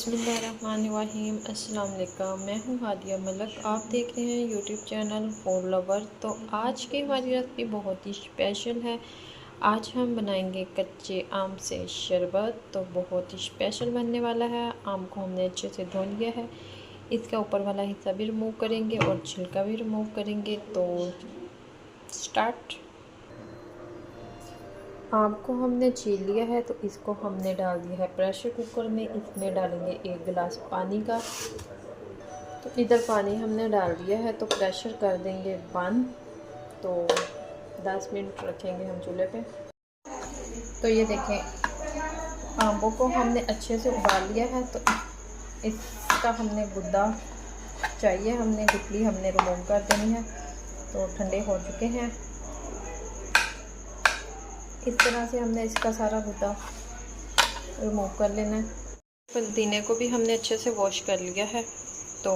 बिस्मिल्लाहिर्रहमानिर्रहीम। अस्सलाम वालेकुम। मैं हूँ हादिया मलक, आप देख रहे हैं यूट्यूब चैनल फूड लवर। तो आज की हमारी रेसिपी बहुत ही स्पेशल है। आज हम बनाएंगे कच्चे आम से शरबत। तो बहुत ही स्पेशल बनने वाला है। आम को हमने अच्छे से धो लिया है, इसका ऊपर वाला हिस्सा भी रिमूव करेंगे और छिलका भी रिमूव करेंगे। तो स्टार्ट। आम को हमने छील लिया है, तो इसको हमने डाल दिया है प्रेशर कुकर में। इसमें डालेंगे 1 गिलास पानी का। तो इधर पानी हमने डाल दिया है, तो प्रेशर कर देंगे बंद। तो 10 मिनट रखेंगे हम चूल्हे पे। तो ये देखें, आमों को हमने अच्छे से उबाल लिया है। तो इसका हमने गुद्दा चाहिए, हमने गुठली हमने रिमूव कर देनी है। तो ठंडे हो चुके हैं। इस तरह से हमने इसका सारा गुद्दा रिमूव कर लेना है। पुदीने को भी हमने अच्छे से वॉश कर लिया है। तो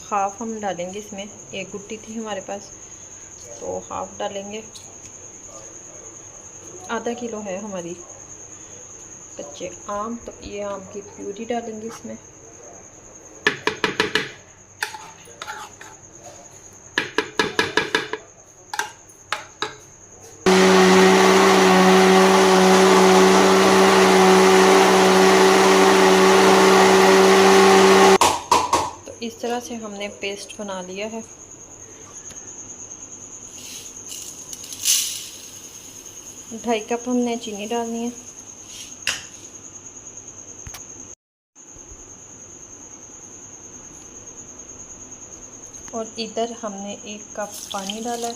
हाफ़ हम डालेंगे इसमें, 1 गुट्टी थी हमारे पास, तो हाफ़ डालेंगे। आधा किलो है हमारी कच्चे आम, तो ये आम की प्यूरी डालेंगे इसमें। इस तरह से हमने पेस्ट बना लिया है। ढाई कप हमने चीनी डालनी है। और इधर हमने 1 कप पानी डाला है।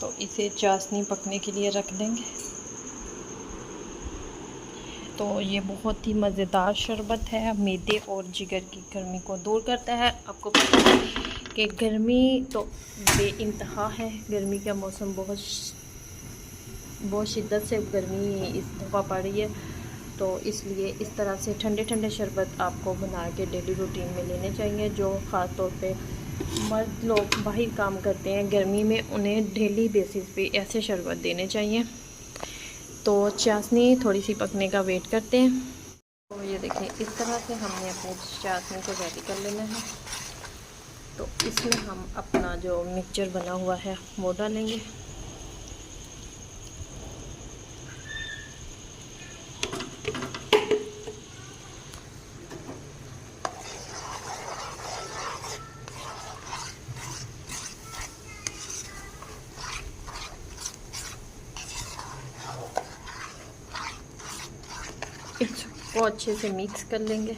तो इसे चाशनी पकने के लिए रख देंगे। तो ये बहुत ही मज़ेदार शरबत है, मैदे और जिगर की गर्मी को दूर करता है। आपको पता है कि गर्मी तो बेइंतहा है, गर्मी का मौसम बहुत शिद्दत से गर्मी इस दफ़ा पड़ रही है। तो इसलिए इस तरह से ठंडे ठंडे शरबत आपको बना के डेली रूटीन में लेने चाहिए। जो ख़ास तौर पे मर्द लोग बाहर काम करते हैं गर्मी में, उन्हें डेली बेसिस पे ऐसे शरबत देने चाहिए। तो चाशनी थोड़ी सी पकने का वेट करते हैं। तो ये देखें, इस तरह से हमने अपनी चाशनी को रेडी कर लेना है। तो इसमें हम अपना जो मिक्सचर बना हुआ है वो डालेंगे। इसको अच्छे से मिक्स कर लेंगे।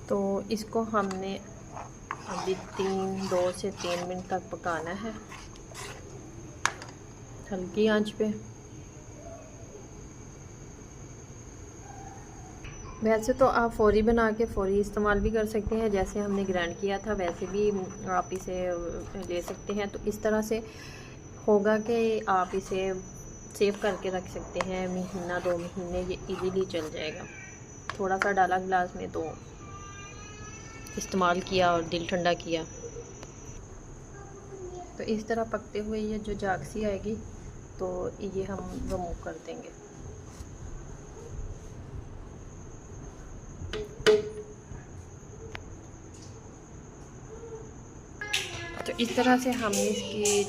तो इसको हमने अभी 2 से 3 मिनट तक पकाना है हल्की आंच पे। वैसे तो आप फौरी बना के फौरी इस्तेमाल भी कर सकते हैं, जैसे हमने ग्राइंड किया था वैसे भी आप इसे ले सकते हैं। तो इस तरह से होगा कि आप इसे सेव करके रख सकते हैं, महीना 2 महीने ये इजीली चल जाएगा। थोड़ा सा डाला गिलास में तो इस्तेमाल किया और दिल ठंडा किया। तो इस तरह पकते हुए ये जो झाग सी आएगी, तो ये हम रिमूव कर देंगे। तो इस तरह से हमने इसकी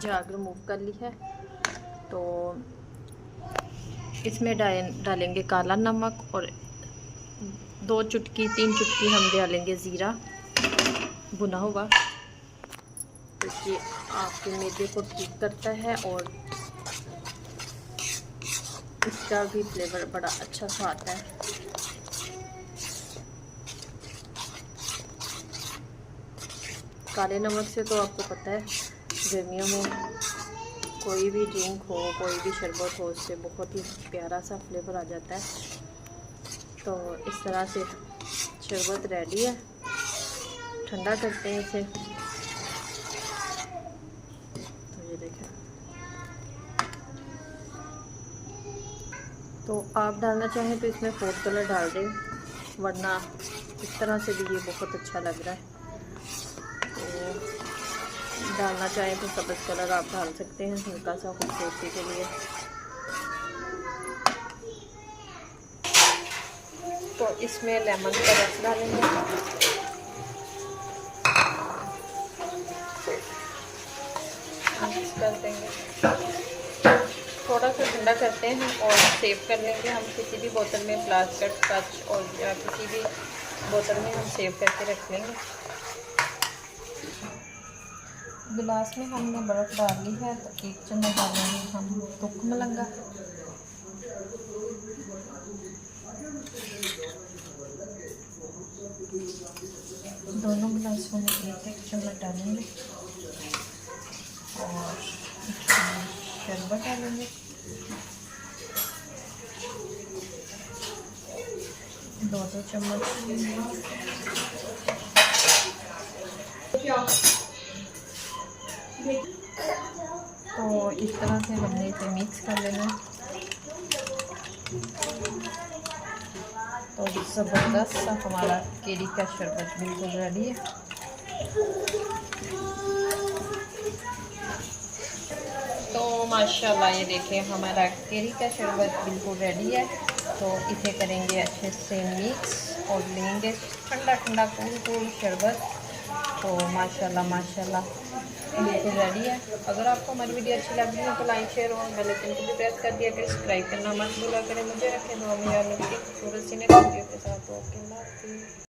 झाग रिमूव कर ली है। तो इसमें डालेंगे काला नमक और 2 चुटकी 3 चुटकी हम डालेंगे ज़ीरा भुना हुआ। तो ये आपके मैदे को ठीक करता है और इसका भी फ्लेवर बड़ा अच्छा सा आता है। काले नमक से तो आपको पता है गर्मियों में कोई भी ड्रिंक हो, कोई भी शरबत हो, उससे बहुत ही प्यारा सा फ्लेवर आ जाता है। तो इस तरह से शरबत रेडी है। ठंडा करते हैं इसे। तो ये देखें, तो आप डालना चाहें तो इसमें फूड कलर डाल दें, वरना इस तरह से भी ये बहुत अच्छा लग रहा है। तो डालना चाहें तो सब्ज़ कलर आप डाल सकते हैं हल्का सा खूबसूरती के लिए। तो इसमें लेमन का रस डालेंगे, मिक्स कर देंगे, थोड़ा सा ठंडा करते हैं और सेव कर लेंगे। हम किसी भी बोतल में प्लास्टिक कच और या किसी भी बोतल में हम सेव करके रख लेंगे। गिलास में हमने बर्फ़ डाल ली है, तो 1 चम्मच डालेंगे हम तुख मलंगा, दोनों गिलासों में 1-1 चम्मच डालेंगे और शरबत डालेंगे, 2-2 चम्मच। तो इस तरह से हमने इसे मिक्स कर लेना। तो ज़बरदस्त सा हमारा केरी का शरबत बिल्कुल रेडी है। तो माशाल्लाह ये देखें हमारा केरी का शरबत बिल्कुल रेडी है। तो इसे करेंगे अच्छे से मिक्स और लेंगे ठंडा ठंडा कूल शरबत। तो माशाल्लाह माशाल्लाह बिल्कुल रेडी है। अगर आपको हमारी वीडियो अच्छी लग रही है तो लाइक शेयर और बेल आइकन को भी प्रेस कर दिया करें, सब्सक्राइब करना मत भूला करें। मुझे रखें दुआ में यार नबी की खूबसूरत सी वीडियो के साथ। ओके।